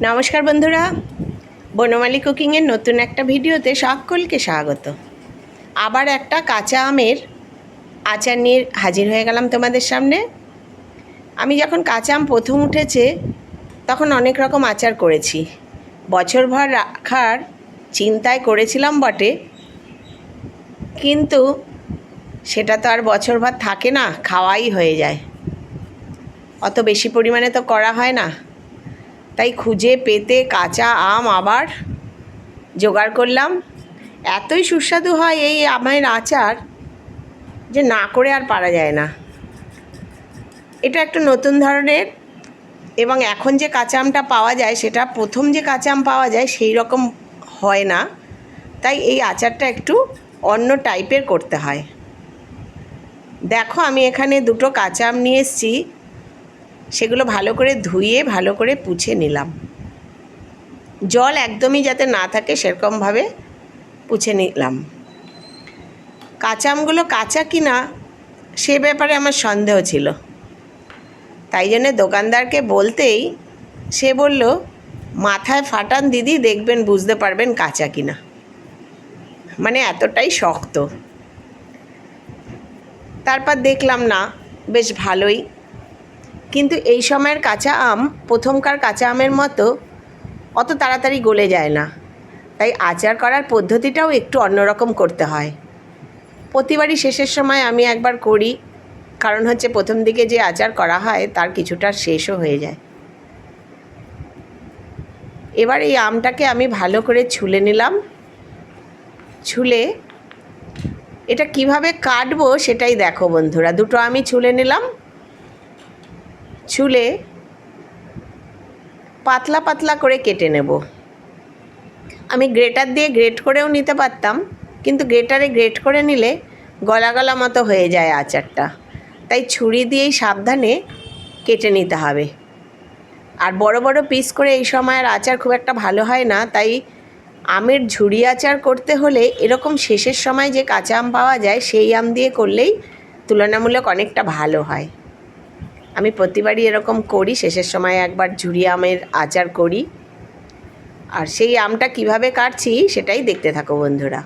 নমস্কার বন্ধুরা, বনমালী কুকিংয়ের নতুন একটা ভিডিওতে সকলকে স্বাগত। আবার একটা কাঁচা আমের আচার নিয়ে হাজির হয়ে গেলাম তোমাদের সামনে। আমি যখন কাঁচা আম প্রথম উঠেছে তখন অনেক রকম আচার করেছি, বছরভর রাখার চিন্তায় করেছিলাম বটে, কিন্তু সেটা তো আর বছরভর থাকে না, খাওয়াই হয়ে যায়। অত বেশি পরিমাণে তো করা হয় না, তাই খুঁজে পেতে কাঁচা আম আবার জোগাড় করলাম। এতই সুস্বাদু হয় এই আমের আচার যে না করে আর পারা যায় না। এটা একটা নতুন ধরনের, এবং এখন যে কাঁচা আমটা পাওয়া যায় সেটা প্রথম যে কাঁচা আম পাওয়া যায় সেই রকম হয় না, তাই এই আচারটা একটু অন্য টাইপের করতে হয়। দেখো, আমি এখানে দুটো কাঁচা আম নিয়ে এসেছি, সেগুলো ভালো করে ধুয়ে ভালো করে পুছে নিলাম। জল একদমই যাতে না থাকে সেরকমভাবে পুছে নিলাম। কাঁচা আমগুলো কাঁচা কিনা সে ব্যাপারে আমার সন্দেহ ছিল, তাই জন্যে দোকানদারকে বলতেই সে বলল, মাথায় ফাটান দিদি, দেখবেন বুঝতে পারবেন কাঁচা কিনা। মানে এতটাই শক্ত। তারপর দেখলাম না, বেশ ভালোই। কিন্তু এই সময়ের কাঁচা আম প্রথমকার কাঁচা আমের মতো অত তাড়াতাড়ি গলে যায় না, তাই আচার করার পদ্ধতিটাও একটু অন্যরকম করতে হয়। প্রতিবারই শেষের সময় আমি একবার করি, কারণ হচ্ছে প্রথম দিকে যে আচার করা হয় তার কিছুটা শেষও হয়ে যায়। এবার এই আমটাকে আমি ভালো করে ছুলে নিলাম। ছুলে এটা কিভাবে কাটবো সেটাই দেখো বন্ধুরা। দুটো আমি ছুলে নিলাম, ছুলে পাতলা পাতলা করে কেটে নেব। আমি গ্রেটার দিয়ে গ্রেট করেও নিতে পারতাম, কিন্তু গ্রেটারে গ্রেট করে নিলে গলা গলা মতো হয়ে যায় আচারটা, তাই ছুরি দিয়েই সাবধানে কেটে নিতে হবে। আর বড় বড় পিস করে এই সময়ের আচার খুব একটা ভালো হয় না, তাই আমের ঝুড়ি আচার করতে হলে এরকম শেষের সময় যে কাঁচা আম পাওয়া যায় সেই আম দিয়ে করলেই তুলনামূলক অনেকটা ভালো হয়। আমি প্রতিবারই এরকম করি, শেষের সময় একবার ঝুড়ি আমের আচার করি। আর সেই আমটা কিভাবে কাটছি সেটাই দেখতে থাকো বন্ধুরা।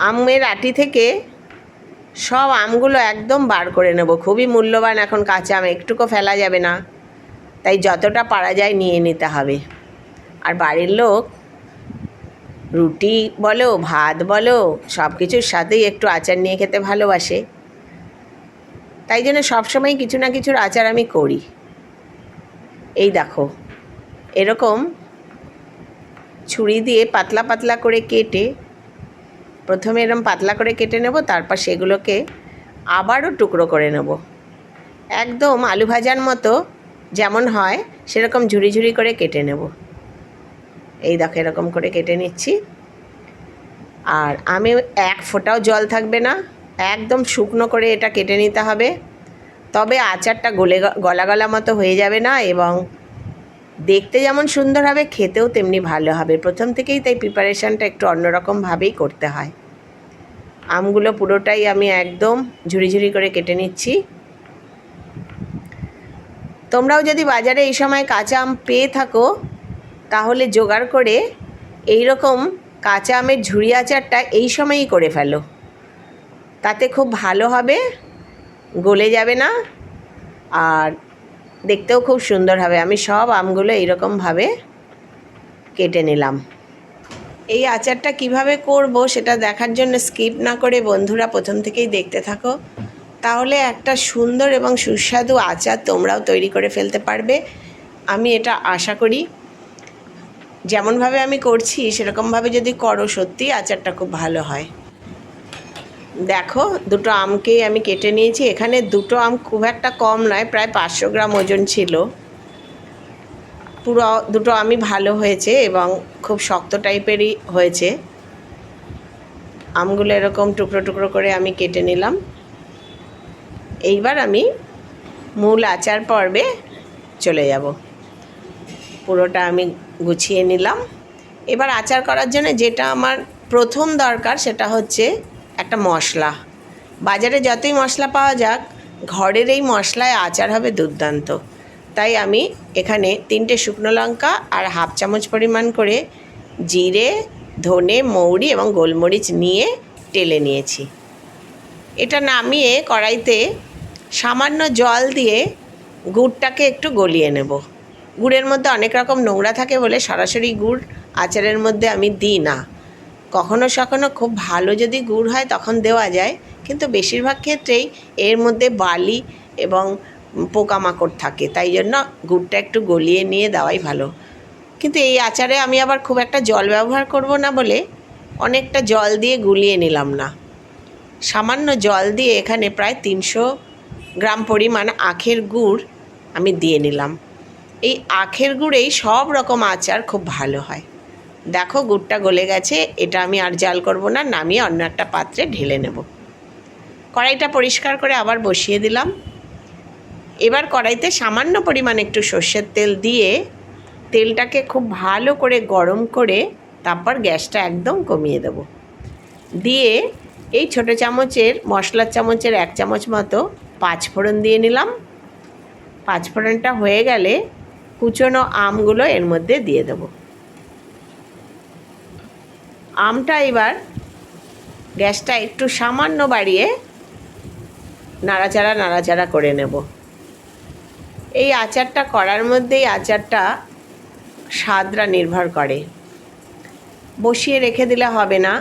আমের আটি থেকে সব আমগুলো একদম বার করে নেব। খুবই মূল্যবান এখন কাঁচা আম, একটুকু ফেলা যাবে না, তাই যতটা পারা যায় নিয়ে নিতে হবে। আর বাড়ির লোক রুটি বলো, ভাত বলো, সব কিছুর সাথেই একটু আচার নিয়ে খেতে ভালোবাসে, তাই জন্য সবসময় কিছু না কিছুর আচার আমি করি। এই দেখো, এরকম ছুরি দিয়ে পাতলা পাতলা করে কেটে, প্রথমে এরকম পাতলা করে কেটে নেব, তারপর সেগুলোকে আবারও টুকরো করে নেব। একদম আলু ভাজার মতো যেমন হয় সেরকম ঝুরি ঝুরি করে কেটে নেব। এই দেখো, এরকম করে কেটে নিচ্ছি। আর আমি এক ফোঁটাও জল থাকবে না, একদম শুকনো করে এটা কেটে নিতে হবে, তবে আচারটা গলা গলা মতো হয়ে যাবে না, এবং দেখতে যেমন সুন্দর হবে খেতেও তেমনি ভালো হবে। প্রথম থেকেই তাই প্রিপারেশানটা একটু অন্যরকমভাবেই করতে হয়। আমগুলো পুরোটাই আমি একদম ঝুরি ঝুরি করে কেটে নিচ্ছি। তোমরাও যদি বাজারে এই সময় কাঁচা আম পেয়ে থাকো তাহলে জোগাড় করে এই রকম কাঁচা আমের ঝুড়ি আচারটা এই সময়ই করে ফেলো, তাতে খুব ভালো হবে, গলে যাবে না, আর দেখতেও খুব সুন্দর হবে। আমি সব আমগুলো এইরকমভাবে কেটে নিলাম। এই আচারটা কিভাবে করব সেটা দেখার জন্য স্কিপ না করে বন্ধুরা প্রথম থেকেই দেখতে থাকো, তাহলে একটা সুন্দর এবং সুস্বাদু আচার তোমরাও তৈরি করে ফেলতে পারবে। আমি এটা আশা করি। যেমনভাবে আমি করছি সেরকমভাবে যদি করো, সত্যি আচারটা খুব ভালো হয়। দেখো, দুটো আমকেই আমি কেটে নিয়েছি। এখানে দুটো আম খুব একটা কম নয়, প্রায় 500 গ্রাম ওজন ছিল। পুরো দুটো আমই ভালো হয়েছে এবং খুব শক্ত টাইপেরই হয়েছে। আমগুলো এরকম টুকরো টুকরো করে আমি কেটে নিলাম। এইবার আমি মূল আচার পর্বে চলে যাব। পুরোটা আমি গুছিয়ে নিলাম। এবার আচার করার জন্য যেটা আমার প্রথম দরকার সেটা হচ্ছে একটা মশলা। বাজারে যতই মশলা পাওয়া যাক, ঘরের এই মশলায় আচার হবে দুর্দান্ত। তাই আমি এখানে 3টে শুকনো লঙ্কা আর হাফ চামচ পরিমাণ করে জিরে, ধনে, মৌরি এবং গোলমরিচ নিয়ে টেলে নিয়েছি। এটা নামিয়ে কড়াইতে সামান্য জল দিয়ে গুড়টাকে একটু গলিয়ে নেব। গুড়ের মধ্যে অনেক রকম নোংরা থাকে বলে সরাসরি গুড় আচারের মধ্যে আমি দিই না। কখনো সখনো খুব ভালো যদি গুড় হয় তখন দেওয়া যায়, কিন্তু বেশিরভাগ ক্ষেত্রেই এর মধ্যে বালি এবং পোকামাকড় থাকে, তাই জন্য গুড়টা একটু গলিয়ে নিয়ে দেওয়াই ভালো। কিন্তু এই আচারে আমি আবার খুব একটা জল ব্যবহার করব না বলে অনেকটা জল দিয়ে গুলিয়ে নিলাম না। সামান্য জল দিয়ে এখানে প্রায় 300 গ্রাম পরিমাণ আখের গুড় আমি দিয়ে নিলাম। এই আখের গুড়েই সব রকম আচার খুব ভালো হয়। দেখো গুড়টা গলে গেছে, এটা আমি আর জাল করব না, নামিয়ে অন্য একটা পাত্রে ঢেলে নেব। কড়াইটা পরিষ্কার করে আবার বসিয়ে দিলাম। এবার কড়াইতে সামান্য পরিমাণ একটু সর্ষের তেল দিয়ে তেলটাকে খুব ভালো করে গরম করে তারপর গ্যাসটা একদম কমিয়ে দেব। দিয়ে এই ছোটো চামচের মশলার চামচের 1 চামচ মতো 5 ফোড়ন দিয়ে নিলাম। 5 ফোড়নটা হয়ে গেলে কুচনো আমগুলো এর মধ্যে দিয়ে দেব। আমটা এবার গ্যাসটা একটু সামান্য বাড়িয়ে নাড়াচাড়া করে নেব। এই আচারটা করার মধ্যেই আচারটা স্বাদটা নির্ভর করে। বসিয়ে রেখে দিলে হবে না,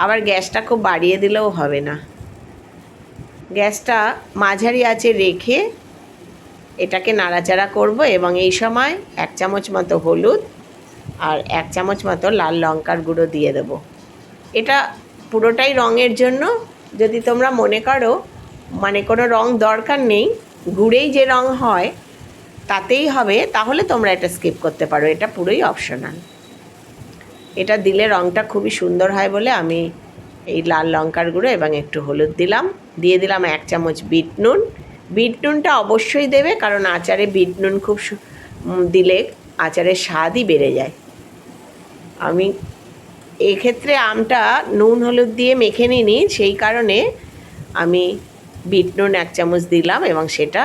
আবার গ্যাসটা খুব বাড়িয়ে দিলেও হবে না। গ্যাসটা মাঝারি আঁচে রেখে এটাকে নাড়াচাড়া করব এবং এই সময় 1 চামচ মতো হলুদ আর 1 চামচ মতো লাল লঙ্কার গুঁড়ো দিয়ে দেব। এটা পুরোটাই রঙের জন্য। যদি তোমরা মনে করো মানে কোনো রং দরকার নেই, গুড়েই যে রং হয় তাতেই হবে, তাহলে তোমরা এটা স্কিপ করতে পারো, এটা পুরোই অপশনাল। এটা দিলে রঙটা খুবই সুন্দর হয় বলে আমি এই লাল লঙ্কার গুঁড়ো এবং একটু হলুদ দিলাম। দিয়ে দিলাম 1 চামচ বিট নুন। বিট নুনটা অবশ্যই দেবে, কারণ আচারে বিট নুন খুব দিলে আচারের স্বাদই বেড়ে যায়। আমি এক্ষেত্রে আমটা নুন হলুদ দিয়ে মেখে নিইনি, সেই কারণে আমি বিট নুন 1 চামচ দিলাম এবং সেটা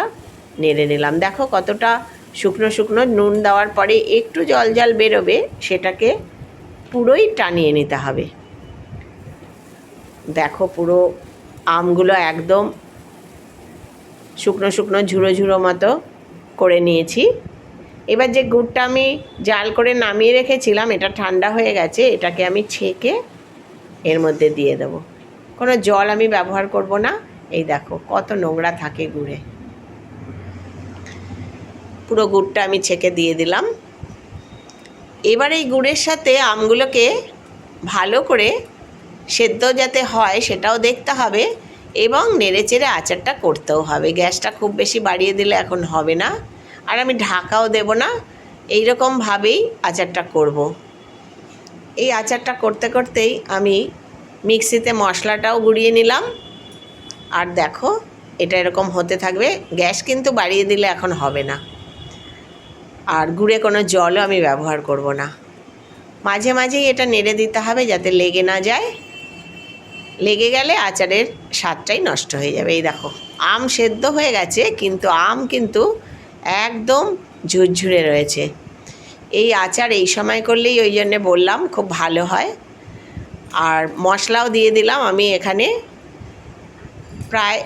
নেড়ে নিলাম। দেখো কতটা শুকনো শুকনো, নুন দেওয়ার পরে একটু জল জল বেরোবে, সেটাকে পুরোই টানিয়ে নিতে হবে। দেখো পুরো আমগুলো একদম শুকনো শুকনো ঝুড়ো ঝুড়ো মতো করে নিয়েছি। এবার যে গুড়টা আমি জাল করে নামিয়ে রেখেছিলাম, এটা ঠান্ডা হয়ে গেছে, এটাকে আমি ছেঁকে এর মধ্যে দিয়ে দেব। কোনো জল আমি ব্যবহার করব না। এই দেখো কত নোংরা থাকে গুড়ে। পুরো গুড়টা আমি ছেঁকে দিয়ে দিলাম। এবার এই গুড়ের সাথে আমগুলোকে ভালো করে সেদ্ধ যাতে হয় সেটাও দেখতে হবে এবং নেড়েচেড়ে আচারটা করতেও হবে। গ্যাসটা খুব বেশি বাড়িয়ে দিলে এখন হবে না, আর আমি ঢাকাও দেব না। এই রকমভাবেই আচারটা করব। এই আচারটা করতে করতেই আমি মিক্সিতে মশলাটাও গুঁড়িয়ে নিলাম। আর দেখো এটা এরকম হতে থাকবে, গ্যাস কিন্তু বাড়িয়ে দিলে এখন হবে না। আর গুড়ে কোনো জলও আমি ব্যবহার করব না। মাঝে মাঝেই এটা নেড়ে দিতে হবে যাতে লেগে না যায়। লেগে গেলে আচারের স্বাদটাই নষ্ট হয়ে যাবে। এই দেখো আম সেদ্ধ হয়ে গেছে, কিন্তু আম কিন্তু একদম ঝুরঝুরে রয়েছে। এই আচার এই সময় করলেই ওই জন্যে বললাম খুব ভালো হয়। আর মশলাও দিয়ে দিলাম। আমি এখানে প্রায়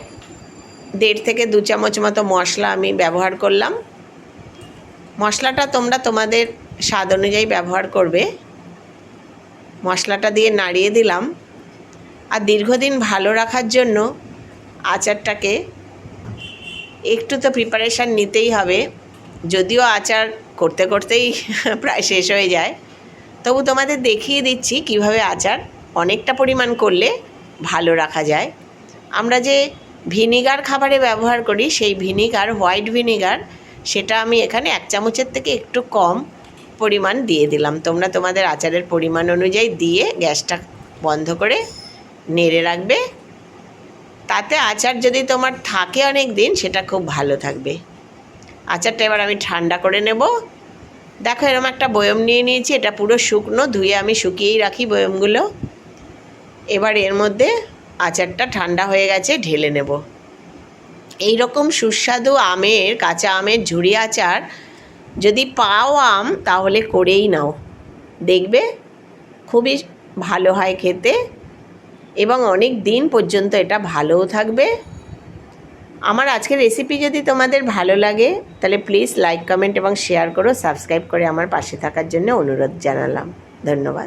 1.5 থেকে 2 চামচ মতো মশলা আমি ব্যবহার করলাম। মশলাটা তোমরা তোমাদের স্বাদ অনুযায়ী ব্যবহার করবে। মশলাটা দিয়ে নাড়িয়ে দিলাম। আর দীর্ঘদিন ভালো রাখার জন্য আচারটাকে একটু তো প্রিপারেশান নিতেই হবে। যদিও আচার করতে করতেই প্রায় শেষ হয়ে যায়, তবু তোমাদের দেখিয়ে দিচ্ছি কিভাবে আচার অনেকটা পরিমাণ করলে ভালো রাখা যায়। আমরা যে ভিনিগার খাবারে ব্যবহার করি, সেই ভিনিগার, হোয়াইট ভিনিগার, সেটা আমি এখানে 1 চামচের থেকে একটু কম পরিমাণ দিয়ে দিলাম। তোমরা তোমাদের আচারের পরিমাণ অনুযায়ী দিয়ে গ্যাসটা বন্ধ করে নেড়ে রাখবে। তাতে আচার যদি তোমার থাকে অনেক দিন, সেটা খুব ভালো থাকবে। আচারটা এবার আমি ঠান্ডা করে নেব। দেখো এরকম একটা বয়ম নিয়ে নিয়েছি, এটা পুরো শুকনো, ধুয়ে আমি শুকিয়েই রাখি বয়মগুলো। এবার এর মধ্যে আচারটা ঠান্ডা হয়ে গেছে, ঢেলে নেব। এই রকম সুস্বাদু আমের, কাঁচা আমের ঝুরি আচার যদি পাও আম, তাহলে করেই নাও, দেখবে খুবই ভালো হয় খেতে এবং অনেক দিন পর্যন্ত এটা ভালোও থাকবে। আমার আজকের রেসিপি যদি তোমাদের ভালো লাগে তাহলে প্লিজ লাইক, কমেন্ট এবং শেয়ার করো। সাবস্ক্রাইব করে আমার পাশে থাকার জন্য অনুরোধ জানালাম। ধন্যবাদ।